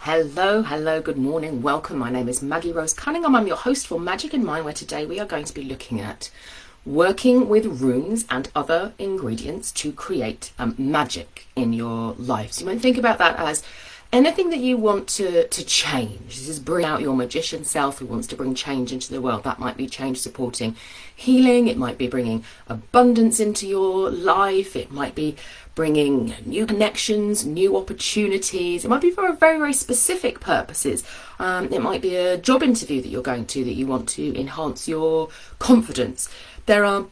Hello, good morning, welcome. My name is Maggie Rose Cunningham. I'm your host for Magic in Mind, where today we are going to be looking at working with runes and other ingredients to create magic in your life. So you might think about that as anything that you want to change. This is bring out your magician self who wants to bring change into the world. That might be change supporting healing. It might be bringing abundance into your life. It might be bringing new connections, new opportunities. It might be for very, very specific purposes. It might be a job interview that you're going to that you want to enhance your confidence. There are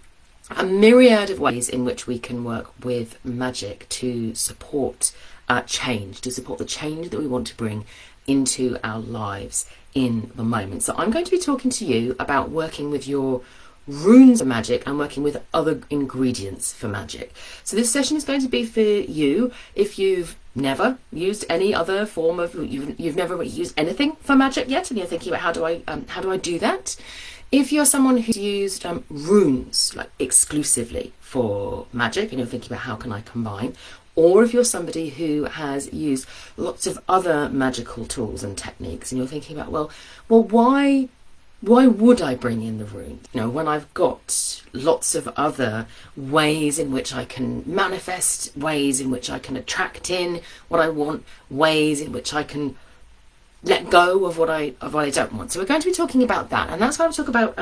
a myriad of ways in which we can work with magic to support change, to support the change that we want to bring into our lives in the moment. So I'm going to be talking to you about working with your runes of magic and working with other ingredients for magic. So this session is going to be for you if you've never used any other form of, you've never really used anything for magic yet, and you're thinking about how do I do that? If you're someone who's used runes like exclusively for magic and you're thinking about how can I combine, or if you're somebody who has used lots of other magical tools and techniques and you're thinking about, well, why would I bring in the runes? You know, when I've got lots of other ways in which I can manifest, ways in which I can attract in what I want, ways in which I can let go of what I don't want. So we're going to be talking about that, and that's what I'll talk about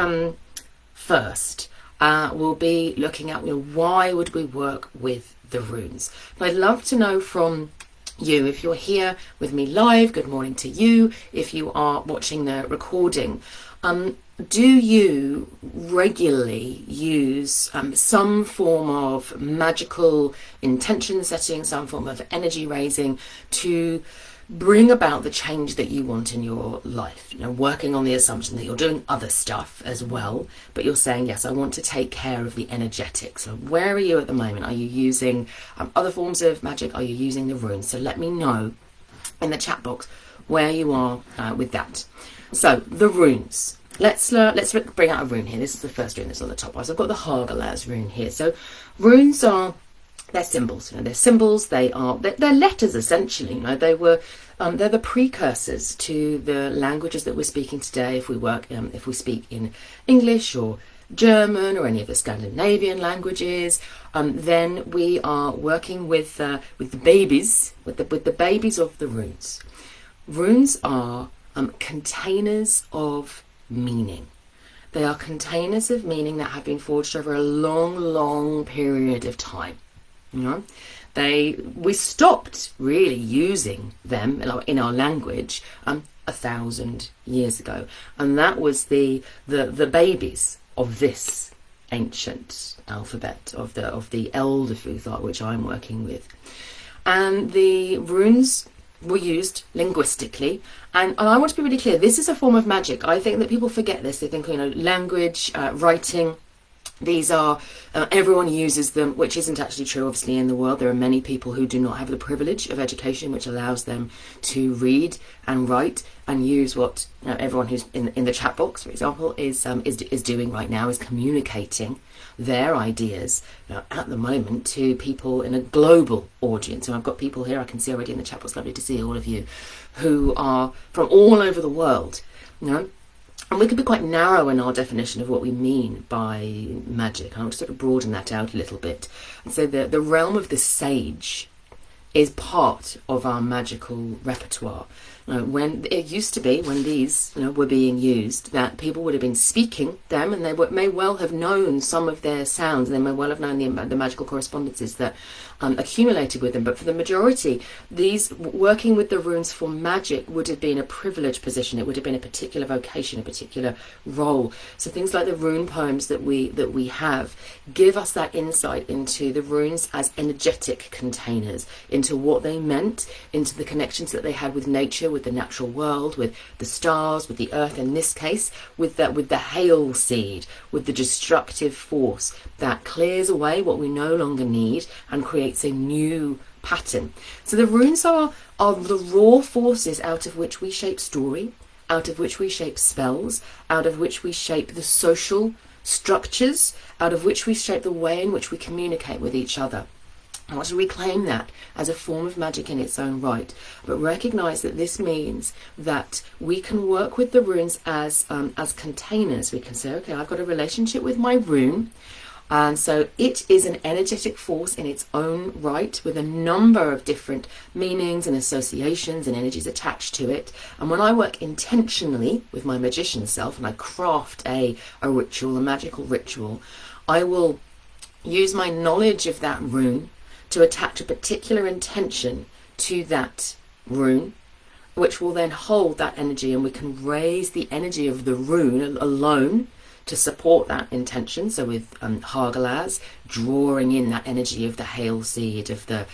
first. We'll be looking at, why would we work with the runes? And I'd love to know from you, if you're here with me live, good morning to you. If you are watching the recording, do you regularly use some form of magical intention setting, some form of energy raising to bring about the change that you want in your life? You know, working on the assumption that you're doing other stuff as well, but you're saying, yes, I want to take care of the energetics. So where are you at the moment? Are you using other forms of magic? Are you using the runes? So let me know in the chat box where you are with that. So the runes. Let's bring out a rune here. This is the first rune that's on the top. So I've got the Hagalaz rune here. So runes they're symbols. They're symbols. They're letters essentially. They're the precursors to the languages that we're speaking today. If we speak in English or German or any of the Scandinavian languages, then we are working with the babies, with the babies of the runes. Runes are containers of meaning. They are containers of meaning that have been forged over a long period of time. You know, we stopped really using them in our language 1,000 years ago, and that was the babies of this ancient alphabet of the Elder Futhar, which I'm working with. And the runes were used linguistically, and I want to be really clear, this is a form of magic. I think that people forget this. They think, language, writing, these are, everyone uses them, which isn't actually true. Obviously in the world there are many people who do not have the privilege of education which allows them to read and write and use what everyone who's in the chat box, for example, is doing right now, is communicating their ideas at the moment to people in a global audience. And I've got people here I can see already in the chat box, lovely to see all of you, who are from all over the world. And we could be quite narrow in our definition of what we mean by magic. I'll sort of broaden that out a little bit and say that the realm of the sage is part of our magical repertoire. When it used to be, when these were being used, that people would have been speaking them, and they may well have known some of their sounds, and they may well have known the magical correspondences that accumulated with them. But for the majority, these working with the runes for magic would have been a privileged position. It would have been a particular vocation, a particular role. So things like the rune poems that we have give us that insight into the runes as energetic containers, into what they meant, into the connections that they had with nature, with the natural world, with the stars, with the earth in this case, with the hail seed, with the destructive force that clears away what we no longer need and creates a new pattern. So the runes are the raw forces out of which we shape story, out of which we shape spells, out of which we shape the social structures, out of which we shape the way in which we communicate with each other. I want to reclaim that as a form of magic in its own right, but recognize that this means that we can work with the runes as containers. We can say, okay, I've got a relationship with my rune, and so it is an energetic force in its own right with a number of different meanings and associations and energies attached to it. And when I work intentionally with my magician self and I craft a ritual, a magical ritual, I will use my knowledge of that rune to attach a particular intention to that rune, which will then hold that energy, and we can raise the energy of the rune alone to support that intention. So with Hagalaz, drawing in that energy of the hail seed, of the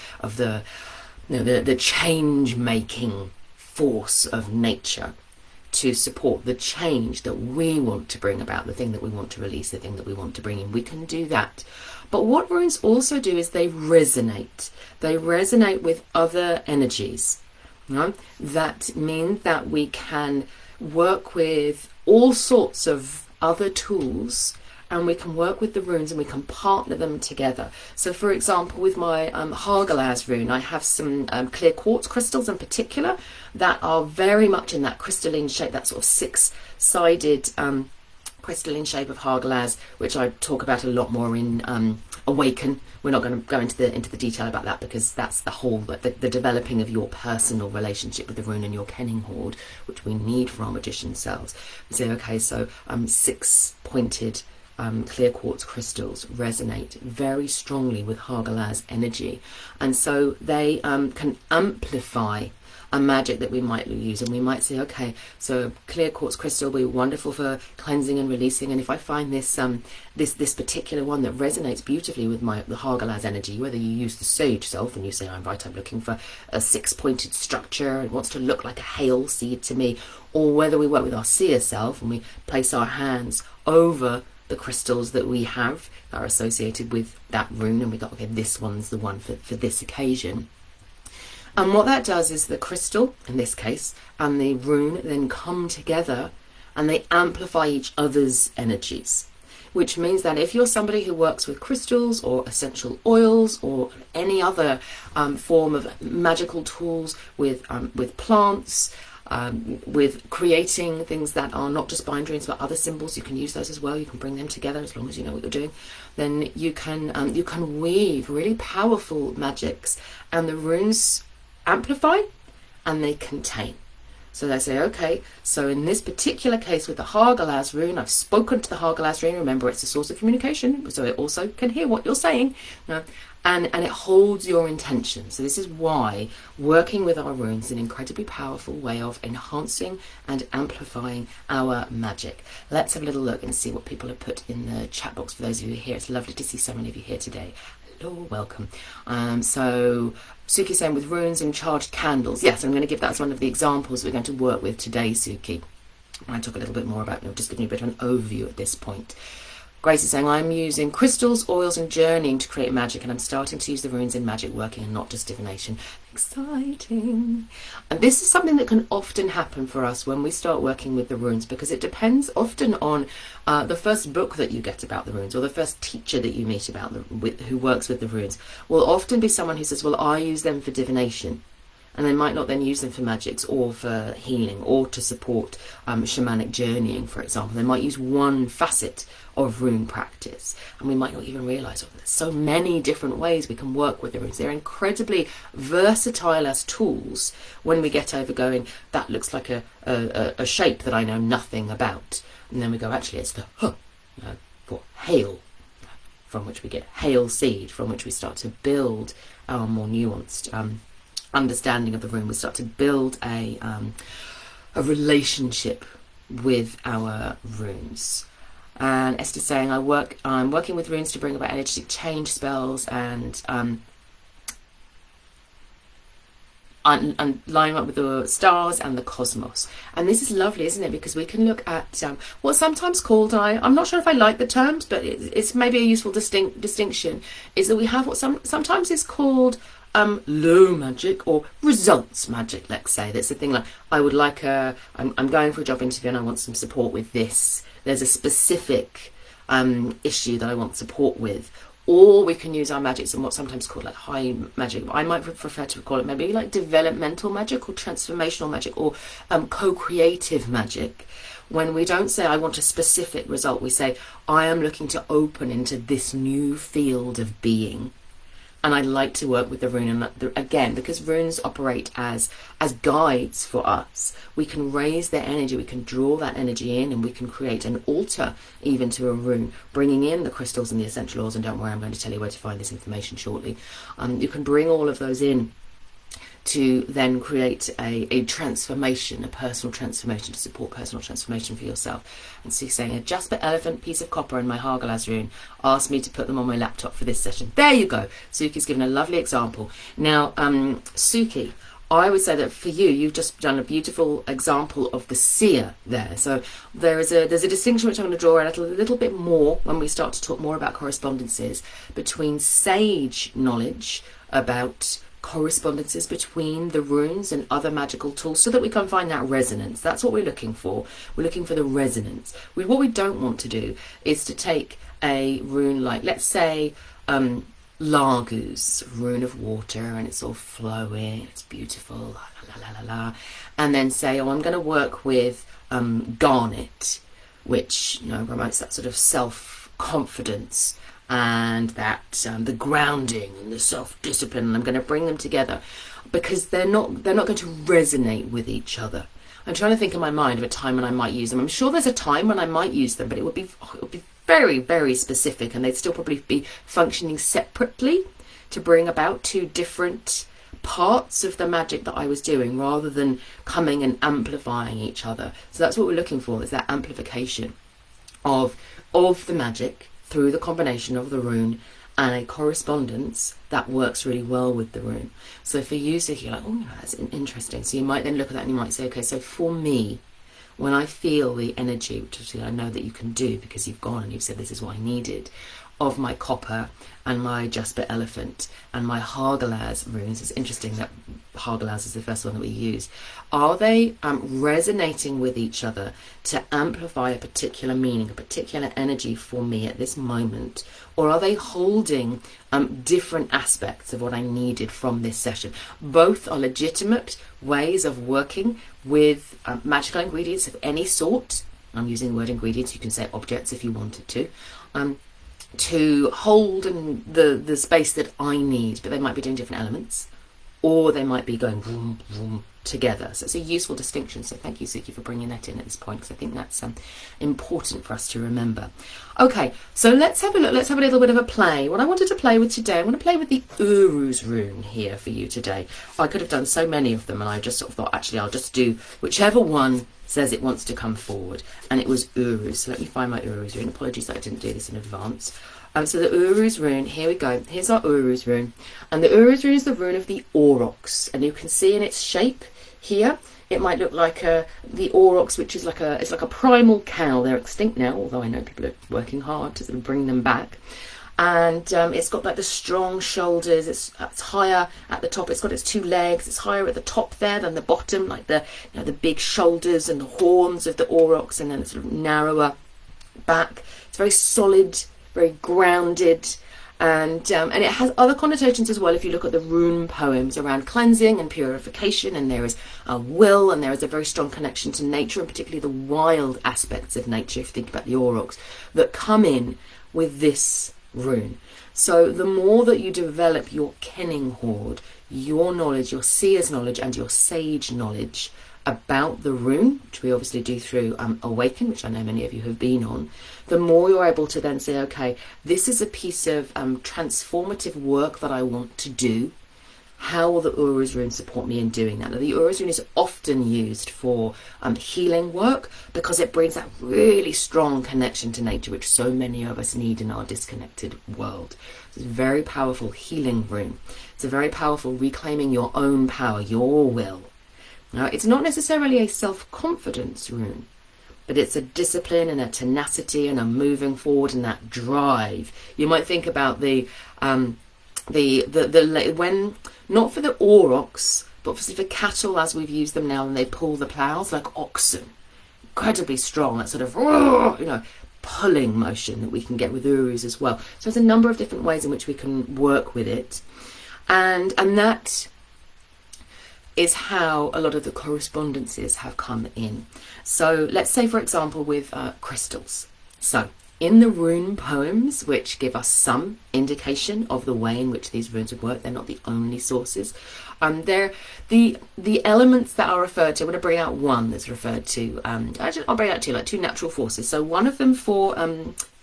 change making force of nature, to support the change that we want to bring about, the thing that we want to release, the thing that we want to bring in. We can do that. But what runes also do is they resonate. They resonate with other energies. That means that we can work with all sorts of other tools, and we can work with the runes and we can partner them together. So for example, with my Hagalaz rune, I have some clear quartz crystals in particular that are very much in that crystalline shape, that sort of six-sided crystalline shape of Hagalaz, which I talk about a lot more in Awaken. We're not going to go into the detail about that, because that's the whole the developing of your personal relationship with the rune and your kenning hoard, which we need for our magician selves. We say, okay, so 6-pointed clear quartz crystals resonate very strongly with Hagalaz energy, and so they can amplify a magic that we might use. And we might say, okay, so clear quartz crystal will be wonderful for cleansing and releasing, and if I find this this particular one that resonates beautifully with the Hagalaz energy, whether you use the sage self and you say, I'm looking for a 6-pointed structure, it wants to look like a hail seed to me, or whether we work with our seer self and we place our hands over the crystals that we have that are associated with that rune, and we go, okay, this one's the one for this occasion. And what that does is the crystal, in this case, and the rune then come together and they amplify each other's energies, which means that if you're somebody who works with crystals or essential oils or any other form of magical tools with plants, with creating things that are not just bindaries but other symbols, you can use those as well. You can bring them together as long as you know what you're doing. Then you can weave really powerful magics, and the runes amplify and they contain. So they say, okay, so in this particular case with the Hagalaz rune, I've spoken to the Hagalaz rune. Remember, it's a source of communication, so it also can hear what you're saying, and it holds your intention. So this is why working with our runes is an incredibly powerful way of enhancing and amplifying our magic. Let's have a little look and see what people have put in the chat box for those of you here. It's lovely to see so many of you here today. Hello, welcome. So Suki saying with runes and charged candles. Yes, I'm going to give that as one of the examples we're going to work with today, Suki. I talk a little bit more about, just giving you a bit of an overview at this point. Grace is saying, I'm using crystals, oils and journeying to create magic, and I'm starting to use the runes in magic working and not just divination. Exciting. And this is something that can often happen for us when we start working with the runes, because it depends often on the first book that you get about the runes, or the first teacher that you meet who works with the runes will often be someone who says, well, I use them for divination. And they might not then use them for magics or for healing or to support shamanic journeying, for example. They might use one facet of rune practice, and we might not even realise, there's so many different ways we can work with the runes. They're incredibly versatile as tools when we get over going, that looks like a shape that I know nothing about. And then we go, actually, it's the for hail, from which we get hail seed, from which we start to build our more nuanced understanding of the rune. We start to build a relationship with our runes. And Esther's saying, I'm working with runes to bring about energetic change spells and line up with the stars and the cosmos. And this is lovely, isn't it? Because we can look at what's sometimes called, I'm not sure if I like the terms, but it's maybe a useful distinction, is that we have what sometimes is called low magic or results magic, let's say. That's the thing, like I'm going for a job interview and I want some support with this. There's a specific issue that I want support with. Or we can use our magics in what's sometimes called like high magic. I might prefer to call it maybe like developmental magic or transformational magic or co-creative magic. When we don't say I want a specific result, we say I am looking to open into this new field of being. And I like to work with the rune, and again, because runes operate as guides for us, we can raise their energy, we can draw that energy in, and we can create an altar even to a rune, bringing in the crystals and the essential oils. And don't worry, I'm going to tell you where to find this information shortly. You can bring all of those in to then create a transformation, a personal transformation, to support personal transformation for yourself. And so you're saying a Jasper elephant, piece of copper, and my Hagalaz rune asked me to put them on my laptop for this session. There you go. Suki's given a lovely example. Now, Suki, I would say that for you, you've just done a beautiful example of the seer there. So there's a distinction which I'm going to draw out a little bit more when we start to talk more about correspondences between sage knowledge about correspondences between the runes and other magical tools, so that we can find that resonance. That's what we're looking for. We're looking for the resonance. What we don't want to do is to take a rune like, let's say, Largus, rune of water, and it's all flowing, it's beautiful, la la la la la, and then say, oh, I'm going to work with Garnet, which, you know, promotes that sort of self-confidence and that the grounding and the self-discipline, and I'm going to bring them together because they're not going to resonate with each other. I'm trying to think in my mind of a time when I might use them. I'm sure there's a time when I might use them, but it would be very, very specific, and they'd still probably be functioning separately to bring about two different parts of the magic that I was doing, rather than coming and amplifying each other. So that's what we're looking for, is that amplification of the magic through the combination of the rune and a correspondence that works really well with the rune. So for you, so you're like, oh, that's interesting. So you might then look at that and you might say, okay, so for me, when I feel the energy, which I know that you can do because you've gone and you've said this is what I needed, of my copper and my Jasper elephant and my Hagalaz runes, it's interesting that Hagalaz is the first one that we use, are they resonating with each other to amplify a particular meaning, a particular energy for me at this moment, or are they holding different aspects of what I needed from this session? Both are legitimate ways of working with magical ingredients of any sort. I'm using the word ingredients, you can say objects if you wanted to hold in the space that I need, but they might be doing different elements, or they might be going vroom, vroom together. So it's a useful distinction. So thank you, Suki, for bringing that in at this point, because I think that's important for us to remember. Okay, so let's have a look. Let's have a little bit of a play. What I wanted to play with today, I want to play with the Uru's rune here for you today. I could have done so many of them, and I just sort of thought, actually, I'll just do whichever one says it wants to come forward, and it was Uru's. So let me find my Uru's rune. Apologies that I didn't do this in advance. So the Uru's rune, here we go. Here's our Uru's rune. And the Uru's rune is the rune of the aurochs. And you can see in its shape here, it might look like the aurochs, which is it's like a primal cow. They're extinct now, although I know people are working hard to sort of bring them back. And it's got like the strong shoulders. It's higher at the top. It's got its two legs. It's higher at the top there than the bottom, like the big shoulders and the horns of the aurochs, and then it's sort of narrower back. It's very solid, very grounded, and it has other connotations as well if you look at the rune poems around cleansing and purification, and there is a will, and there is a very strong connection to nature, and particularly the wild aspects of nature, if you think about the aurochs, that come in with this rune. So the more that you develop your kenning hoard, your knowledge, your seer's knowledge, and your sage knowledge about the rune, which we obviously do through Awaken, which I know many of you have been on, the more you're able to then say, okay, this is a piece of transformative work that I want to do. How will the Uru's rune support me in doing that? Now, the Uru's rune is often used for healing work because it brings that really strong connection to nature, which so many of us need in our disconnected world. It's a very powerful healing rune. It's a very powerful reclaiming your own power, your will. Now, it's not necessarily a self-confidence rune, but it's a discipline and a tenacity and a moving forward and that drive. You might think about when not for the aurochs, but for cattle as we've used them now, and they pull the ploughs like oxen, incredibly strong. That sort of pulling motion that we can get with urus as well. So there's a number of different ways in which we can work with it, and that is how a lot of the correspondences have come in. So let's say, for example, with crystals. So in the rune poems, which give us some indication of the way in which these runes would work, they're not the only sources. They're the elements that are referred to. I'm going to bring out one that's referred to. Actually, I'll bring out two, like two natural forces. So one of them for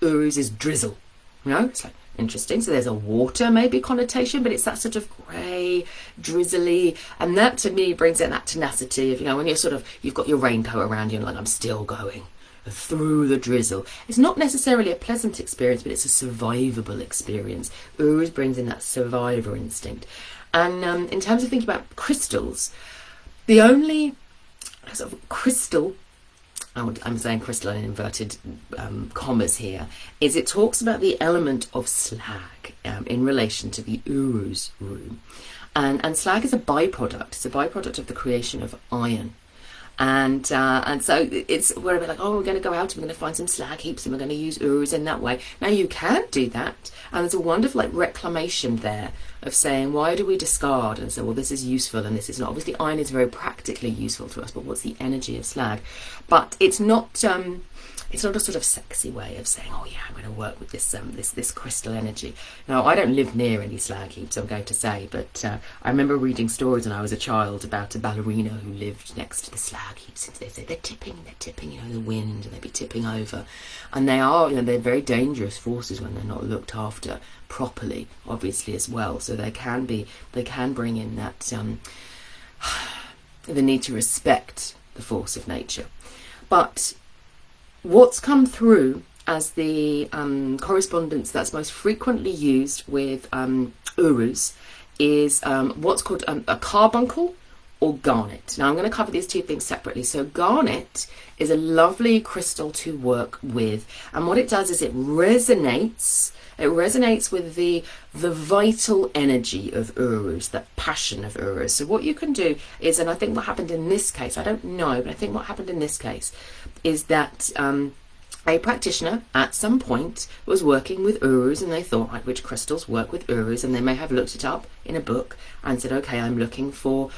urus is drizzle. You know, it's like interesting. So there's a water maybe connotation, but it's that sort of grey, drizzly, and that to me brings in that tenacity of, you know, when you're sort of, you've got your raincoat around you and like, I'm still going through the drizzle. It's not necessarily a pleasant experience, but it's a survivable experience. Urus brings in that survivor instinct. And in terms of thinking about crystals, the only sort of crystal, I'm saying crystal in inverted commas here, is it talks about the element of slag in relation to the urus rune. And slag is a byproduct. It's a byproduct of the creation of iron. And so it's where we're like, oh, we're going to go out and we're going to find some slag heaps and we're going to use urus in that way. Now you can do that, and there's a wonderful like reclamation there of saying, why do we discard and say, well, this is useful and this is not. Obviously iron is very practically useful to us, but what's the energy of slag? But it's not a sort of sexy way of saying, oh yeah, I'm going to work with this this crystal energy. Now, I don't live near any slag heaps, I'm going to say, but I remember reading stories when I was a child about a ballerina who lived next to the slag heaps. And they say they're tipping, you know, the wind, and they'd be tipping over. And they are, you know, they're very dangerous forces when they're not looked after properly, obviously, as well. So they can bring in that the need to respect the force of nature. But what's come through as the correspondence that's most frequently used with urus is what's called a carbuncle or garnet. Now I'm going to cover these two things separately. So garnet is a lovely crystal to work with, and what it does is it resonates with the vital energy of urus, the passion of urus. So what you can do is, and I think what happened in this case, I don't know, but I think what happened in this case is that a practitioner at some point was working with urus, and they thought, right, which crystals work with urus, and they may have looked it up in a book and said, okay, I'm looking for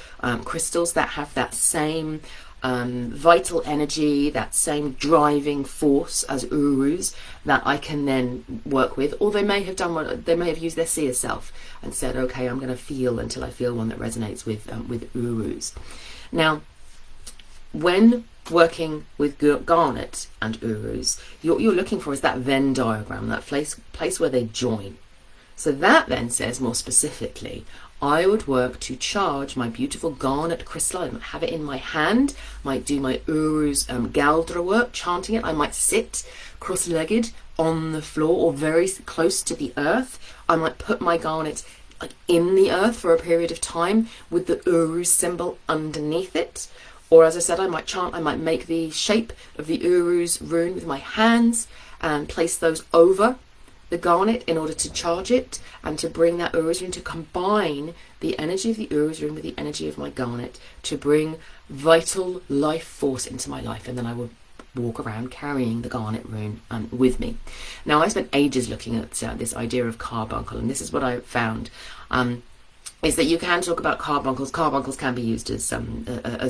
crystals that have that same vital energy, that same driving force as urus that I can then work with. Or they may have done what they may have used their seer self and said, okay, I'm going to feel until I feel one that resonates with urus. Now, when working with garnet and urus, what you're looking for is that Venn diagram, that place where they join. So that then says more specifically, I would work to charge my beautiful garnet crystal. I might have it in my hand, might do my urus galdra work, chanting it. I might sit cross-legged on the floor or very close to the earth. I might put my garnet like in the earth for a period of time with the urus symbol underneath it. Or as I said, I might chant, I might make the shape of the urus rune with my hands and place those over the garnet in order to charge it and to bring that urus rune, to combine the energy of the urus rune with the energy of my garnet to bring vital life force into my life. And then I would walk around carrying the garnet rune with me. Now, I spent ages looking at this idea of carbuncle, and this is what I found. Is that you can talk about carbuncles. Carbuncles can be used as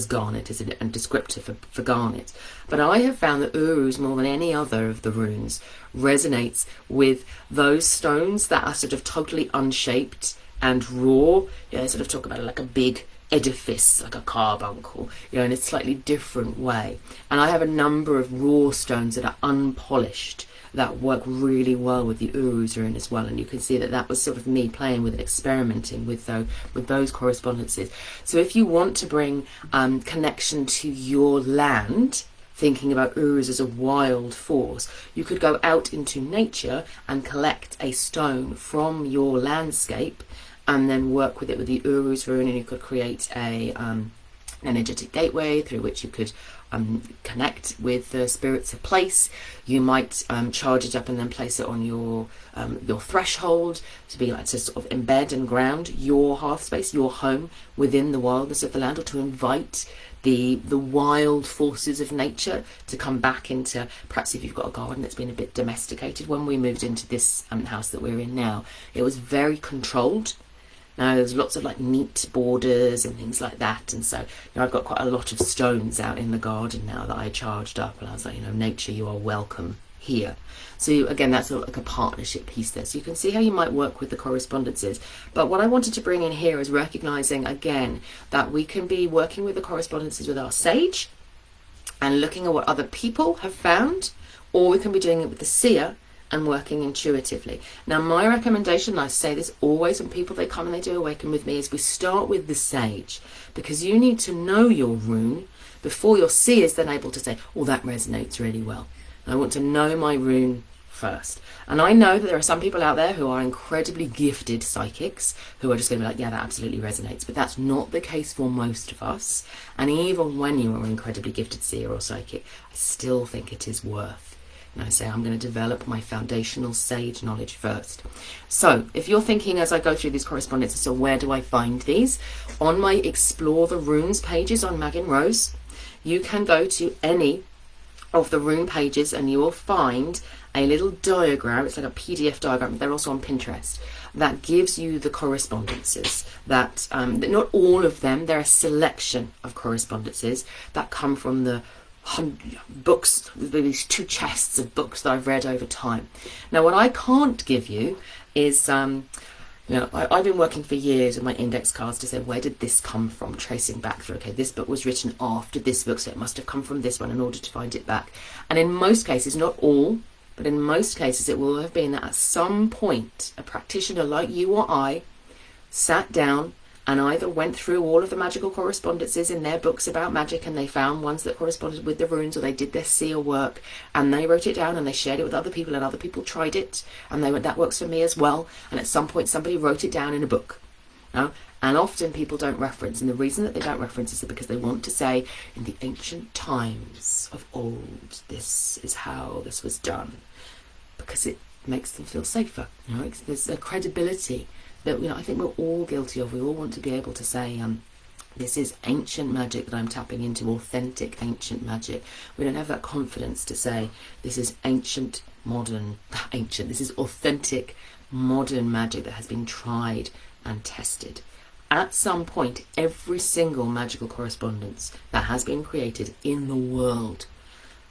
garnet, as a descriptor for garnet. But I have found that urus, more than any other of the runes, resonates with those stones that are sort of totally unshaped and raw. You know, sort of talk about it like a big edifice, like a carbuncle, you know, in a slightly different way. And I have a number of raw stones that are unpolished that work really well with the urus rune as well, and you can see that that was sort of me playing with it, experimenting with those correspondences. So if you want to bring connection to your land, thinking about urus as a wild force, you could go out into nature and collect a stone from your landscape and then work with it with the urus rune, and you could create a an energetic gateway through which you could connect with the spirits of place. You might charge it up and then place it on your threshold to be like to sort of embed and ground your hearth space, your home within the wildness of the land, or to invite the wild forces of nature to come back into, perhaps if you've got a garden that's been a bit domesticated. When we moved into this house that we're in now, it was very controlled. Now there's lots of like neat borders and things like that, and so I've got quite a lot of stones out in the garden now that I charged up, and I was like, nature, you are welcome here. So again, that's like a partnership piece there. So you can see how you might work with the correspondences. But what I wanted to bring in here is recognizing again that we can be working with the correspondences with our sage and looking at what other people have found, or we can be doing it with the seer and working intuitively. Now, my recommendation, and I say this always when people, they come and they do awaken with me, is we start with the sage, because you need to know your rune before your seer is then able to say, oh, that resonates really well. I want to know my rune first. And I know that there are some people out there who are incredibly gifted psychics who are just going to be like, yeah, that absolutely resonates. But that's not the case for most of us. And even when you are an incredibly gifted seer or psychic, I still think it is worth. And I say, I'm going to develop my foundational sage knowledge first. So if you're thinking as I go through these correspondences, so where do I find these? On my Explore the Runes pages on Mag and Rose, you can go to any of the rune pages and you will find a little diagram. It's like a PDF diagram. They're also on Pinterest. That gives you the correspondences. That not all of them, they're a selection of correspondences that come from the books, these 2 chests of books that I've read over time. Now, what I can't give you is, I've been working for years with my index cards to say, where did this come from? Tracing back through, okay, this book was written after this book, so it must have come from this one in order to find it back. And in most cases, not all, but in most cases, it will have been that at some point, a practitioner like you or I sat down and either went through all of the magical correspondences in their books about magic and they found ones that corresponded with the runes, or they did their seer work and they wrote it down and they shared it with other people, and other people tried it and they went, that works for me as well. And at some point somebody wrote it down in a book. And often people don't reference, and the reason that they don't reference is because they want to say, in the ancient times of old, this is how this was done, because it makes them feel safer. There's a credibility that I think we're all guilty of. We all want to be able to say, this is ancient magic that I'm tapping into, authentic ancient magic. We don't have that confidence to say, this is this is authentic modern magic that has been tried and tested. At some point, every single magical correspondence that has been created in the world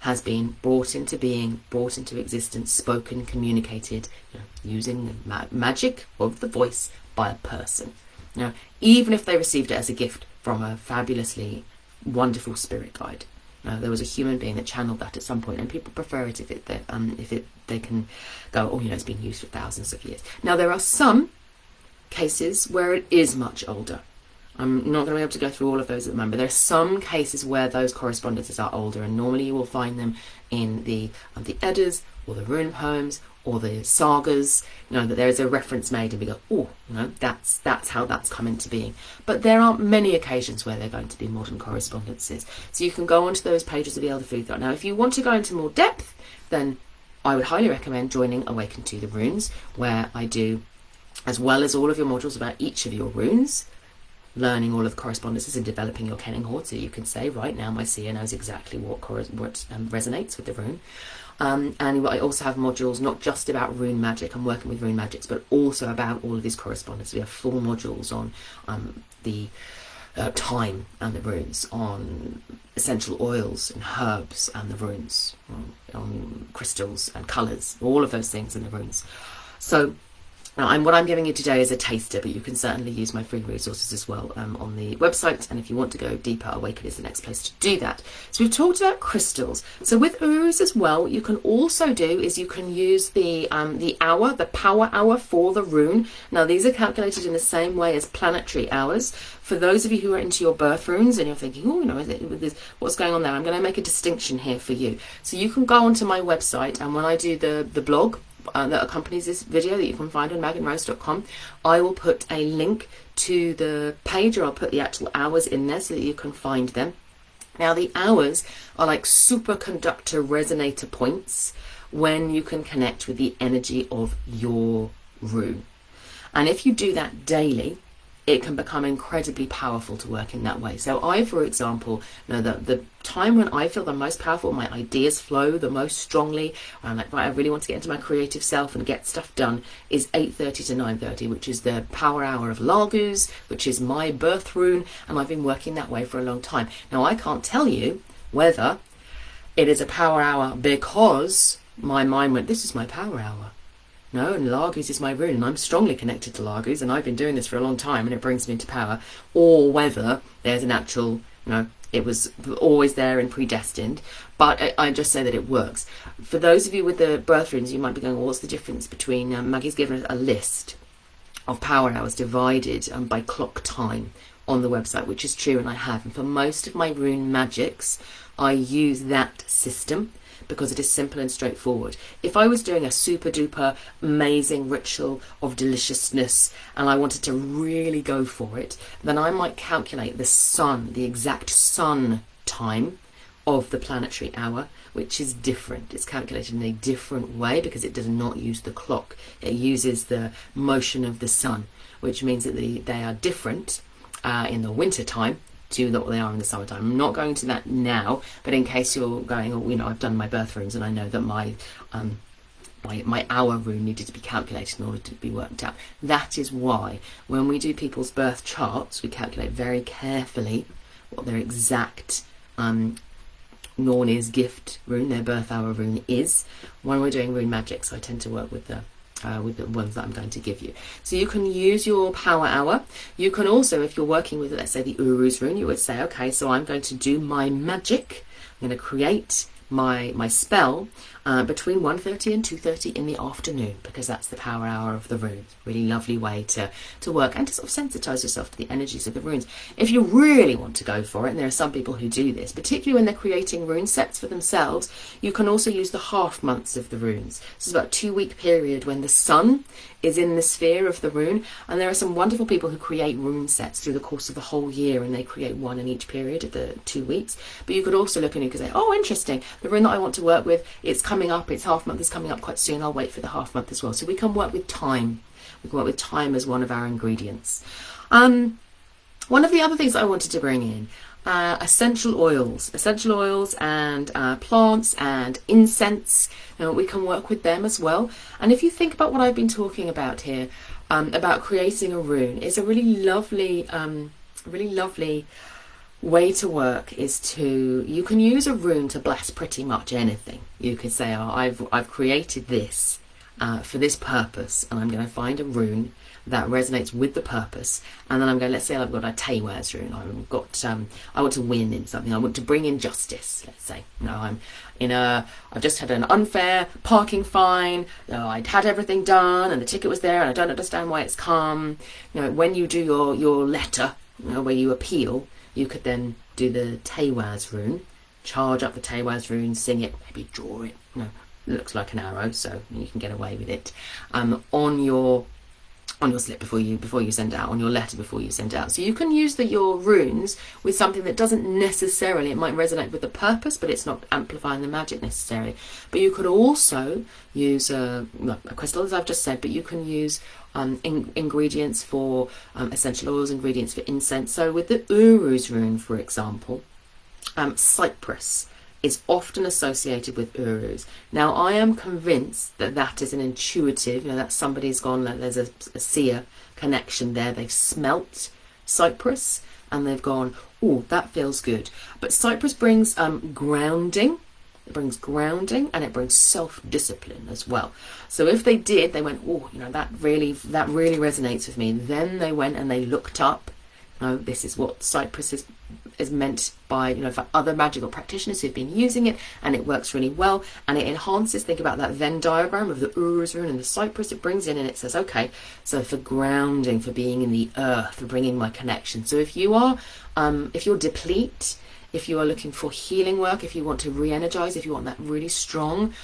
has been brought into being, brought into existence, spoken, communicated, using the magic of the voice by a person. Even if they received it as a gift from a fabulously wonderful spirit guide. There was a human being that channeled that at some point, and people prefer it if they can go, it's been used for thousands of years. Now, there are some cases where it is much older. I'm not going to be able to go through all of those at the moment, but there are some cases where those correspondences are older, and normally you will find them in the Eddas or the rune poems or the sagas, that there is a reference made and we go, that's how that's come into being. But there are many occasions where they're going to be modern correspondences. So you can go onto those pages of the Elder Food Thought. Now, if you want to go into more depth, then I would highly recommend joining Awaken to the Runes, where I do, as well as all of your modules about each of your runes, learning all of the correspondences and developing your kenning hoard, so you can say, right now my seer knows exactly what resonates with the rune. And I also have modules not just about rune magic and working with rune magics, but also about all of these correspondences. We have full modules on the time and the runes, on essential oils and herbs and the runes, on crystals and colours, all of those things in the runes. So what I'm giving you today is a taster, but you can certainly use my free resources as well on the website. And if you want to go deeper, Awaken is the next place to do that. So we've talked about crystals. So with urus as well, what you can also do is you can use the hour, the power hour for the rune. Now, these are calculated in the same way as planetary hours. For those of you who are into your birth runes and you're thinking, what's going on there? I'm going to make a distinction here for you. So you can go onto my website, and when I do the blog, that accompanies this video that you can find on magandrose.com. I will put a link to the page, or I'll put the actual hours in there so that you can find them. Now, the hours are like superconductor resonator points when you can connect with the energy of your rune. And if you do that daily, it can become incredibly powerful to work in that way. So I, for example, know that the time when I feel the most powerful, my ideas flow the most strongly, I'm like, right, I really want to get into my creative self and get stuff done, is 8:30 to 9:30, which is the power hour of Largus, which is my birth rune, and I've been working that way for a long time. Now, I can't tell you whether it is a power hour because my mind went, this is my power hour. No, and Largus is my rune, and I'm strongly connected to Largus, and I've been doing this for a long time, and it brings me into power. Or whether there's an actual, it was always there and predestined. But I just say that it works. For those of you with the birth runes, you might be going, well, what's the difference between, Maggie's given us a list of power hours divided by clock time on the website, which is true, and I have. And for most of my rune magics, I use that system, because it is simple and straightforward. If I was doing a super duper amazing ritual of deliciousness and I wanted to really go for it, then I might calculate the sun, the exact sun time of the planetary hour, which is different. It's calculated in a different way because it does not use the clock. It uses the motion of the sun, which means that they are different in the winter time to what they are in the summertime. I'm not going to that now, but in case you're going, oh, I've done my birth runes and I know that my hour rune needed to be calculated in order to be worked out. That is why when we do people's birth charts, we calculate very carefully what their exact Norn's gift rune, their birth hour rune is. When we're doing rune magics, I tend to work with the ones that I'm going to give you. So you can use your power hour. You can also, if you're working with, let's say, the Uru's rune, you would say, okay, so I'm going to do my magic. I'm going to create my spell between 1:30 and 2:30 in the afternoon, because that's the power hour of the runes. Really lovely way to work and to sort of sensitize yourself to the energies of the runes. If you really want to go for it, and there are some people who do this, particularly when they're creating rune sets for themselves, you can also use the half months of the runes. This is about a 2-week period when the sun is in the sphere of the rune, and there are some wonderful people who create rune sets through the course of the whole year, and they create one in each period of the 2 weeks. But you could also look and you could say, oh, interesting, the rune that I want to work with, it's coming up, its half month is coming up quite soon, I'll wait for the half month as well. So we can work with time. We can work with time as one of our ingredients. One of the other things I wanted to bring in, essential oils and plants and incense. We can work with them as well. And if you think about what I've been talking about here, about creating a rune, is a really lovely way to work is to, you can use a rune to bless pretty much anything. You could say, oh, I've created this for this purpose, and I'm going to find a rune that resonates with the purpose, and then I'm going, let's say I've got a Teiwaz rune, I want to win in something, I want to bring in justice, let's say. I've just had an unfair parking fine, I'd had everything done and the ticket was there and I don't understand why it's come. When you do your letter, where you appeal, you could then do the Teiwaz rune, charge up the Teiwaz rune, sing it, maybe draw it, it looks like an arrow, so you can get away with it, on your slip before you send it out, on your letter before you send it out. So you can use your runes with something that doesn't necessarily, it might resonate with the purpose, but it's not amplifying the magic necessarily. But you could also use a crystal, as I've just said, but you can use ingredients for essential oils, ingredients for incense. So with the Uru's rune, for example, cypress is often associated with Urus. Now, I am convinced that that is an intuitive, that somebody's gone, there's a seer connection there. They've smelt cypress and they've gone, oh, that feels good. But cypress brings grounding. It brings grounding and it brings self-discipline as well. So if they went, oh, that really resonates with me. Then they went and they looked up, this is what cypress is meant by, for other magical practitioners who've been using it, and it works really well, and it enhances. Think about that Venn diagram of the Uru's rune and the cypress. It brings in and it says, okay, so for grounding, for being in the earth, for bringing my connection. So if you are, if you're deplete, if you are looking for healing work, if you want to re-energize, if you want that really strong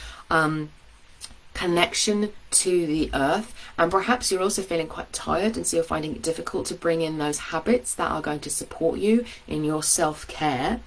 connection to the earth, and perhaps you're also feeling quite tired, and so you're finding it difficult to bring in those habits that are going to support you in your self-care.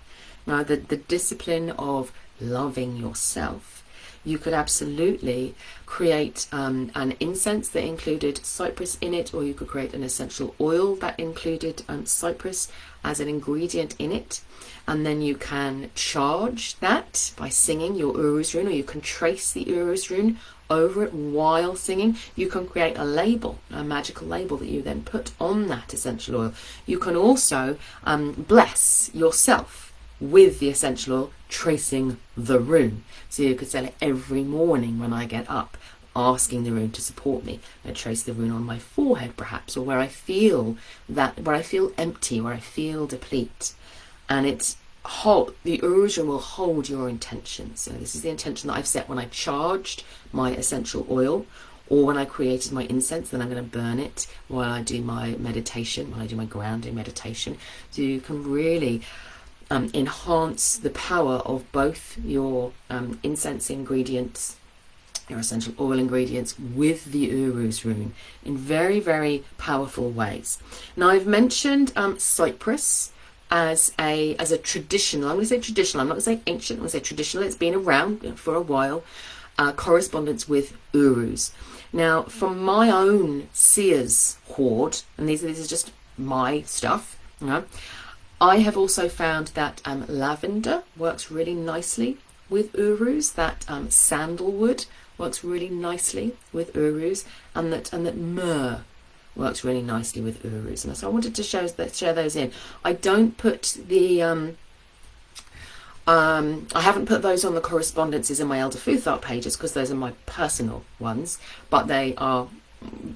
Now, the discipline of loving yourself. You could absolutely create an incense that included cypress in it, or you could create an essential oil that included cypress as an ingredient in it. And then you can charge that by singing your Uruz rune, or you can trace the Uruz rune over it while singing. You can create a label, a magical label that you then put on that essential oil. You can also bless yourself with the essential oil, tracing the rune. So you could say it every morning when I get up, asking the rune to support me. I trace the rune on my forehead perhaps, or where I feel empty, where I feel deplete. And the Uruz rune will hold your intention. So this is the intention that I've set when I charged my essential oil, or when I created my incense. Then I'm going to burn it while I do my meditation, while I do my grounding meditation. So you can really enhance the power of both your incense ingredients, your essential oil ingredients, with the Uruz rune in very, very powerful ways. Now, I've mentioned cypress as a traditional, I'm going to say traditional, I'm not going to say ancient, I'm going to say traditional, it's been around for a while, correspondence with Uruz. Now, from my own seer's hoard, and these is just my stuff, you know, I have also found that lavender works really nicely with Uruz, that sandalwood works really nicely with Uruz, and that myrrh works really nicely with Uruz. And so I wanted to share those in. I don't put the I haven't put those on the correspondences in my Elder Futhart pages, because those are my personal ones, but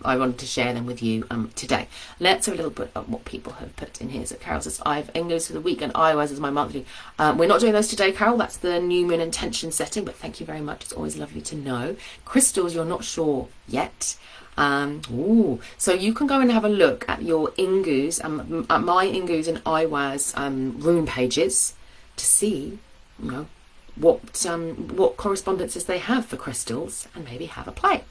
I wanted to share them with you today. Let's have a little bit of what people have put in here. So Carol says, I've English for the week and Iwas as my monthly. We're not doing those today, Carol. That's the new moon intention setting, but thank you very much. It's always lovely to know. Crystals, you're not sure yet. So you can go and have a look at your Ingus, at my Ingus and Iwas rune pages to see, you know, what correspondences they have for crystals, and maybe have a play.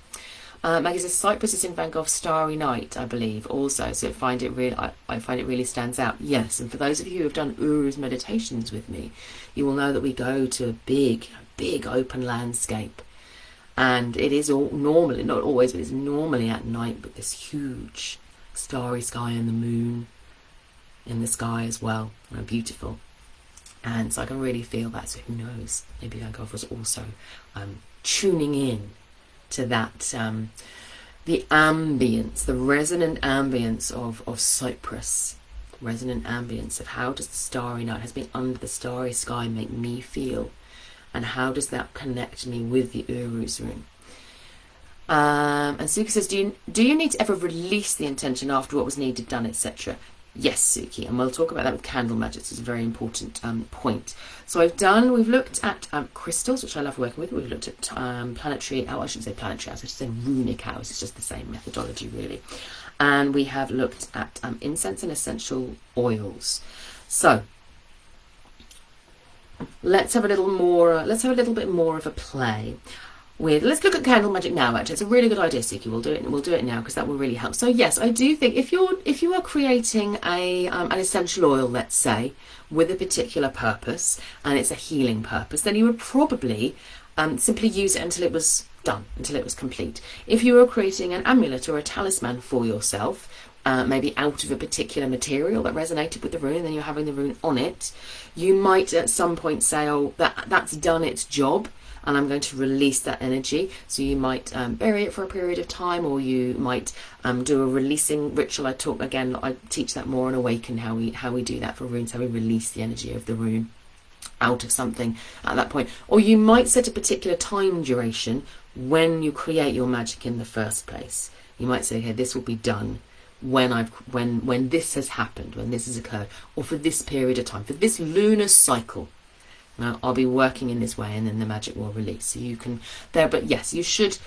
Maggie says cypress is in Van Gogh's Starry Night, I believe, also. So I find it really stands out. Yes, and for those of you who have done Uruz meditations with me, you will know that we go to a big open landscape, and it is all normally, not always, but it's normally at night, with this huge starry sky and the moon in the sky as well. Beautiful. And so I can really feel that. So who knows? Maybe Van Gogh was also tuning in to that, the ambience, the resonant ambience of cypress, resonant ambience of how does the starry night has been under the starry sky make me feel, and how does that connect me with the Uruz rune. And Suki says, do you need to ever release the intention after what was needed, done, etc.? Yes, Suki, and we'll talk about that with candle magic. It's a very important point. So we've looked at crystals, which I love working with. We've looked at planetary, I shouldn't say planetary hours, I should say runic hours. It's just the same methodology, really. And we have looked at incense and essential oils. So let's have a little bit more of a play. Let's look at candle magic now. Actually, it's a really good idea, Suki. We'll do it now, because that will really help. So yes, I do think if you are creating an essential oil, let's say, with a particular purpose, and it's a healing purpose, then you would probably simply use it until it was done, until it was complete. If you were creating an amulet or a talisman for yourself, maybe out of a particular material that resonated with the rune, and then you're having the rune on it, you might at some point say, oh, that's done its job, and I'm going to release that energy. So you might bury it for a period of time, or you might do a releasing ritual. I teach that more on Awaken, how we do that for runes, how we release the energy of the rune out of something at that point. Or you might set a particular time duration when you create your magic in the first place. You might say, okay, this will be done when this has happened, when this has occurred, or for this period of time, for this lunar cycle. Now, I'll be working in this way, and then the magic will release. So you can but yes, you should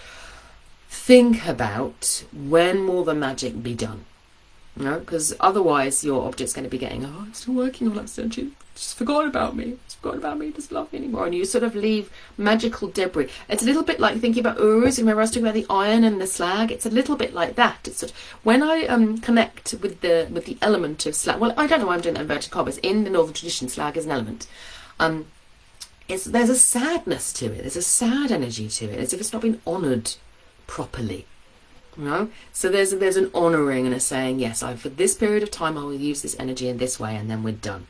think about when will the magic be done. You know, because otherwise your object's going to be getting, oh, I'm still working on it, she just forgot about me, doesn't love me anymore. And you sort of leave magical debris. It's a little bit like thinking about urus. Remember I was talking about the iron and the slag? It's a little bit like that. It's sort of, when I connect with the element of slag, well, I don't know why I'm doing that in inverted commas. In the northern tradition, slag is an element. There's a sadness to it. There's a sad energy to it, as if it's not been honoured properly. You know? So there's an honouring and a saying, yes, for this period of time I will use this energy in this way, and then we're done.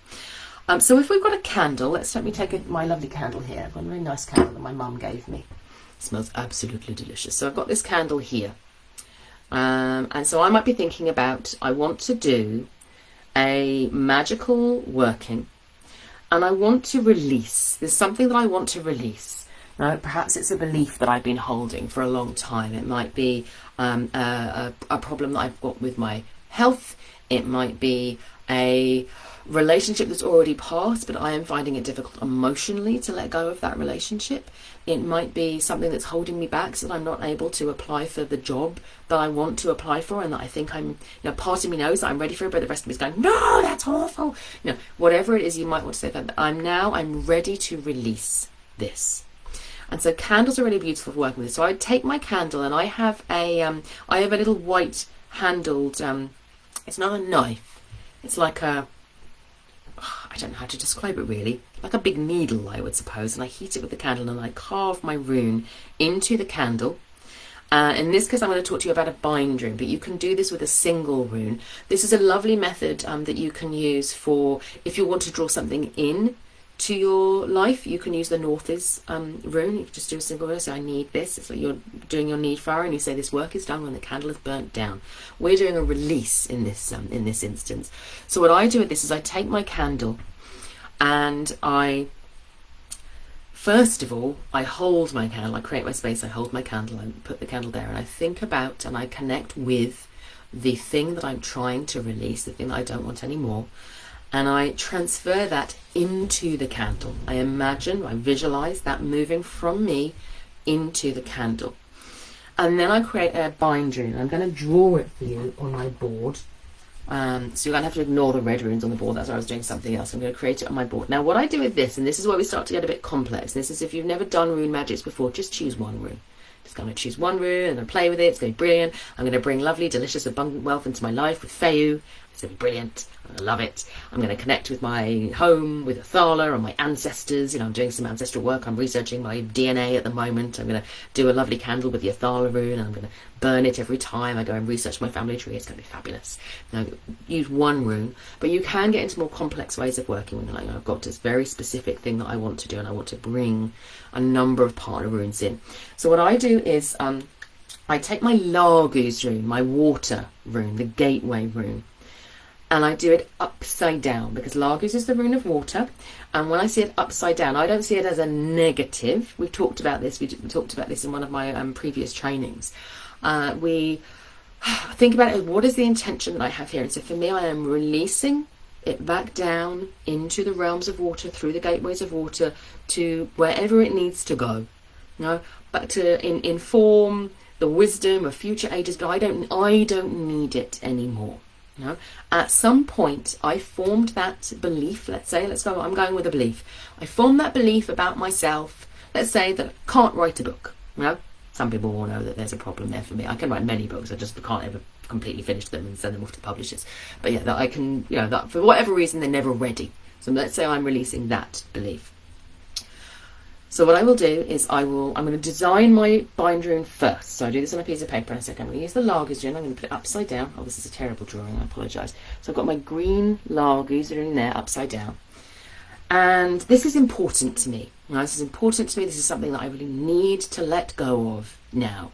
So if we've got a candle, let me take my lovely candle here. I've got a very nice candle that my mum gave me. It smells absolutely delicious. So I've got this candle here. And so I might be thinking about, I want to do a magical working, and I want to release. There's something that I want to release. Now, perhaps it's a belief that I've been holding for a long time. It might be a problem that I've got with my health. It might be a relationship that's already passed, but I am finding it difficult emotionally to let go of that relationship. It might be something that's holding me back, so that I'm not able to apply for the job that I want to apply for, and that I think part of me knows that I'm ready for it, but the rest of me is going, no, that's awful. Whatever it is you might want to say, that I'm ready to release this. And so candles are really beautiful for working with. So I take my candle, and I have a little white handled, it's not a knife, it's like I don't know how to describe it really, like a big needle, I would suppose, and I heat it with the candle, and I carve my rune into the candle. In this case I'm going to talk to you about a bind rune, but you can do this with a single rune. This is a lovely method that you can use for if you want to draw something in to your life. You can use the North's rune. You can just do a single rune. So I need this. It's like you're doing your need fire, and you say this work is done when the candle is burnt down. We're doing a release in this instance. So what I do with this is I take my candle, and first of all I hold my candle. I create my space. I hold my candle. I put the candle there, and I think about and I connect with the thing that I'm trying to release, the thing that I don't want anymore. And I transfer that into the candle. I visualize that moving from me into the candle. And then I create a bind rune. I'm going to draw it for you on my board. So you're going to have to ignore the red runes on the board. That's why I was doing something else. I'm going to create it on my board. Now what I do with this, and this is where we start to get a bit complex. This is if you've never done rune magics before, just choose one rune. Just going to choose one rune. I'm going to play with it. It's going to be brilliant. I'm going to bring lovely, delicious, abundant wealth into my life with Feu. It's going to be brilliant. I love it. I'm going to connect with my home, with Athala and my ancestors. I'm doing some ancestral work. I'm researching my DNA at the moment. I'm going to do a lovely candle with the Athala rune, and I'm going to burn it every time I go and research my family tree. It's going to be fabulous. Now, use one rune, but you can get into more complex ways of working with it. I've got this very specific thing that I want to do, and I want to bring a number of partner runes in. So what I do is I take my Largus rune, my water rune, the gateway rune, and I do it upside down, because Largus is the rune of water, and when I see it upside down, I don't see it as a negative. We've talked about this. We talked about this in one of my previous trainings. We think about it. What is the intention that I have here? And so for me, I am releasing it back down into the realms of water, through the gateways of water, to wherever it needs to go. Back to inform the wisdom of future ages. But I don't need it anymore. At some point I formed that belief. I'm going with a belief. I formed that belief about myself. Let's say that I can't write a book. Some people will know that there's a problem there for me. I can write many books, I just can't ever completely finish them and send them off to publishers. But yeah, that I can, that for whatever reason they're never ready. So let's say I'm releasing that belief. So what I will do is I'm going to design my bind rune first. So I do this on a piece of paper, and I say, okay, I'm going to use the Largus rune. I'm going to put it upside down. Oh, this is a terrible drawing, I apologise. So I've got my green Largus rune there, upside down. And this is important to me. This is important to me. This is something that I really need to let go of now.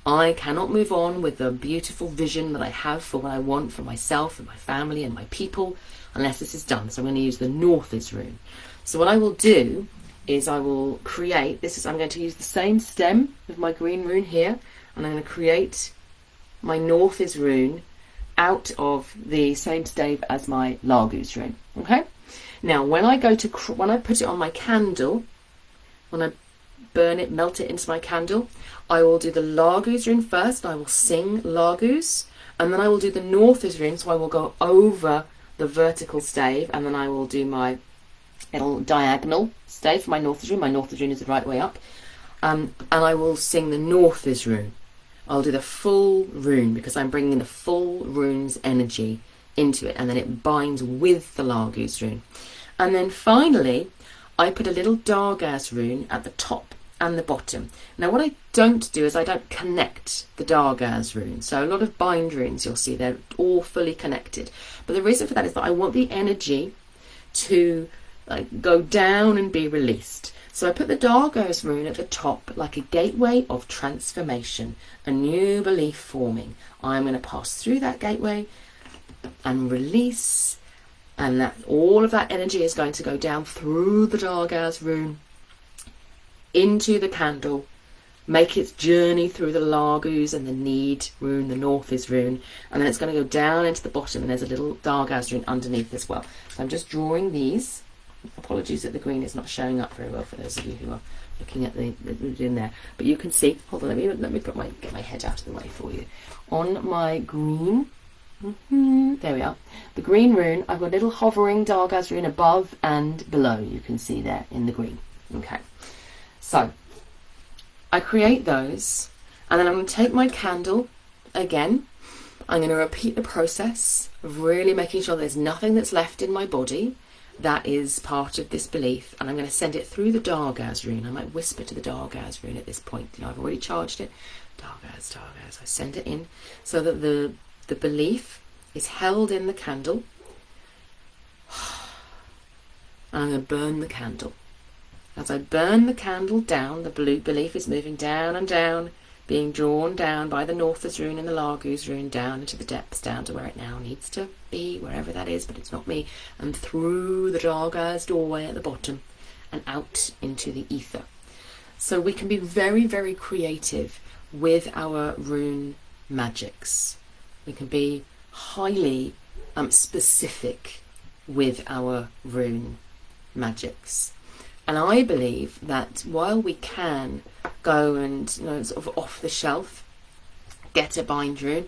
I cannot move on with the beautiful vision that I have for what I want for myself and my family and my people unless this is done. So I'm going to use the North's rune. So what I will do is I will create, I'm going to use the same stem with my green rune here, and I'm going to create my North's rune out of the same stave as my Largus rune. Okay? Now, when I put it on my candle, when I burn it, melt it into my candle, I will do the Largus rune first. I will sing Largus, And then I will do the northeast rune, so I will go over the vertical stave, and then I will do my little diagonal stave for my northeast rune. My northeast rune is the right way up. And I will sing the northeast rune. I'll do the full rune because I'm bringing the full rune's energy into it, and then it binds with the Largus rune. And then finally, I put a little Dargas rune at the top and the bottom. Now what I don't do is I don't connect the Dargas rune. So a lot of bind runes you'll see, they're all fully connected. But the reason for that is that I want the energy to go down and be released. So I put the Dargos rune at the top like a gateway of transformation, a new belief forming. I'm going to pass through that gateway and release, and that all of that energy is going to go down through the Dargos rune into the candle, make its journey through the Largus and the Need rune, the Northeast rune, and then it's going to go down into the bottom, and there's a little Dargos rune underneath as well. So I'm just drawing these. Apologies that the green is not showing up very well for those of you who are looking at the in there, but you can see. Hold on, let me get my head out of the way for you. On my green, there we are. The green rune, I've got a little hovering Dargos rune above and below. You can see there in the green. Okay, so I create those, and then I'm going to take my candle again. I'm going to repeat the process of really making sure there's nothing that's left in my body that is part of this belief, and I'm going to send it through the Dargaz rune. I might whisper to the Dargaz rune at this point. You know, I've already charged it. Dargaz, Dargaz. I send it in so that the belief is held in the candle. And I'm going to burn the candle. As I burn the candle down, the blue belief is moving down and down, being drawn down by the Northeast rune and the Largus rune down into the depths, down to where it now needs to be, wherever that is, but it's not me, and through the Dargaz doorway at the bottom and out into the ether. So we can be very, very creative with our rune magics. We can be highly specific with our rune magics. And I believe that while we can go and, sort of off the shelf, get a bind rune,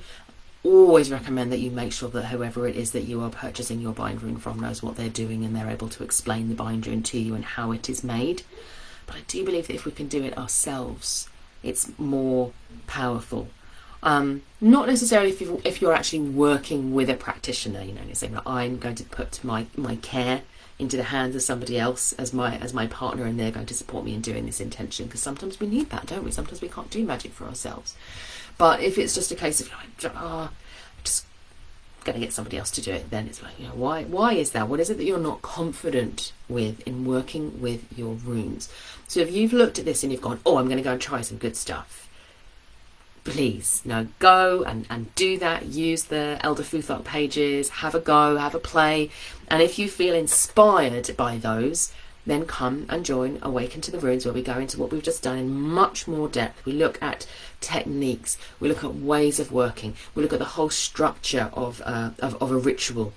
always recommend that you make sure that whoever it is that you are purchasing your bind rune from knows what they're doing, and they're able to explain the bind rune to you and how it is made. But I do believe that if we can do it ourselves, it's more powerful. Not necessarily if you're actually working with a practitioner, you're saying that I'm going to put my care into the hands of somebody else as my partner, and they're going to support me in doing this intention, because sometimes we need that, don't we? Sometimes we can't do magic for ourselves. But if it's just a case of I'm just going to get somebody else to do it, then it's like, why is that? What is it that you're not confident with in working with your runes? So if you've looked at this and you've gone, I'm going to go and try some good stuff, please, go and do that. Use the Elder Futhok pages, have a go, have a play. And if you feel inspired by those, then come and join Awaken to the Runes, where we go into what we've just done in much more depth. We look at techniques, we look at ways of working, we look at the whole structure of a ritual.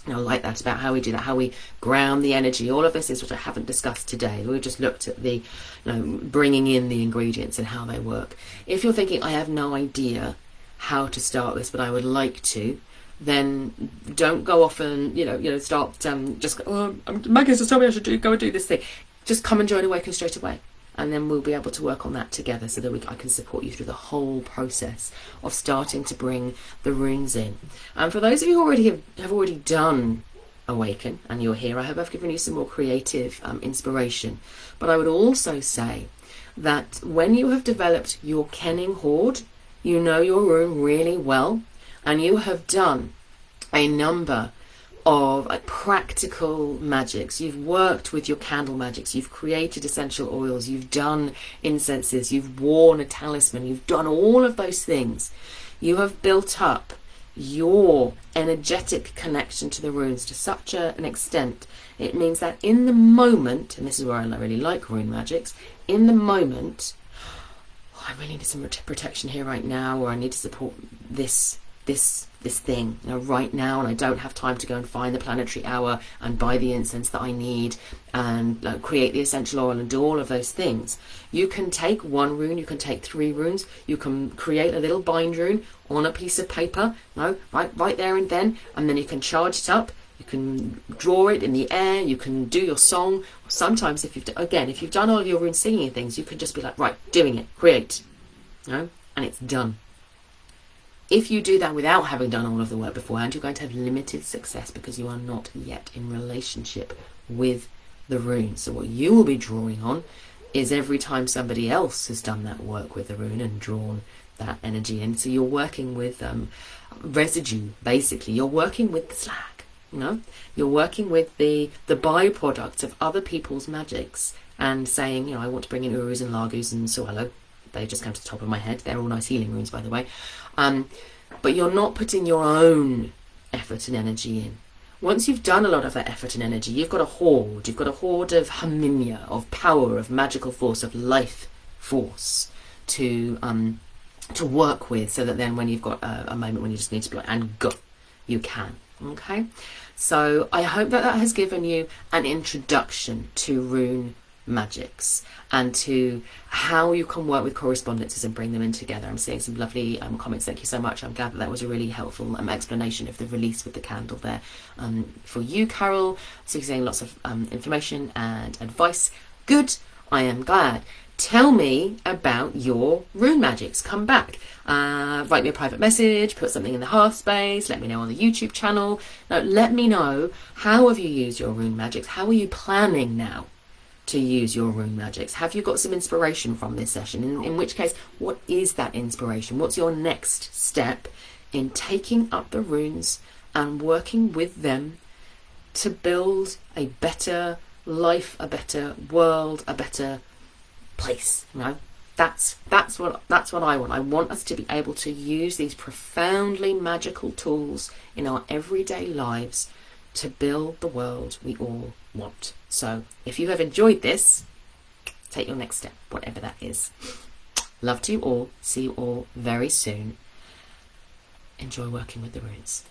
I like that, about how we do that, how we ground the energy. All of this is what I haven't discussed today. We've just looked at the bringing in the ingredients and how they work. If you're thinking, I have no idea how to start this, but I would like to, then don't go off and start just Maggie's just told me I should go and do this thing. Just come and join Awaken straight away, and then we'll be able to work on that together, so that I can support you through the whole process of starting to bring the runes in. And for those of you who have already done Awaken and you're here, I hope I've given you some more creative inspiration. But I would also say that when you have developed your kenning hoard, you know your rune really well, and you have done a number of practical magics, you've worked with your candle magics, you've created essential oils, you've done incenses, you've worn a talisman, you've done all of those things, you have built up your energetic connection to the runes to such an extent, it means that in the moment, and this is where I really like rune magics, in the moment, I really need some protection here right now, or I need to support this this thing, right now, and I don't have time to go and find the planetary hour and buy the incense that I need and create the essential oil and do all of those things. You can take one rune, you can take 3 runes, you can create a little bind rune on a piece of paper, right there and then you can charge it up. You can draw it in the air, you can do your song. Sometimes if you've done all of your rune singing and things, you can just be like, right, doing it, create, and it's done. If you do that without having done all of the work beforehand, you're going to have limited success because you are not yet in relationship with the runes. So what you will be drawing on is every time somebody else has done that work with the rune and drawn that energy in. So you're working with residue, basically. You're working with the slag, You're working with the byproduct of other people's magics and saying, I want to bring in Urus and Lagus and Suelo. They just come to the top of my head. They're all nice healing runes, by the way. But you're not putting your own effort and energy in. Once you've done a lot of that effort and energy, you've got a hoard. You've got a hoard of Herminia, of power, of magical force, of life force to work with, so that then when you've got a moment when you just need to be like, and go, you can. Okay? So I hope that has given you an introduction to rune magics and to how you can work with correspondences and bring them in together. I'm seeing some lovely comments. Thank you so much. I'm glad that was a really helpful explanation of the release with the candle there for you, Carol. So you're saying lots of information and advice. Good. I am glad. Tell me about your rune magics. Come back. Write me a private message, put something in the hearth space, let me know on the YouTube channel. Now, let me know, how have you used your rune magics? How are you planning now to use your rune magics? Have you got some inspiration from this session? In which case, what is that inspiration? What's your next step in taking up the runes and working with them to build a better life, a better world, a better place? That's what I want. I want us to be able to use these profoundly magical tools in our everyday lives to build the world we all want. So if you have enjoyed this, take your next step, whatever that is. Love to you all. See you all very soon. Enjoy working with the runes.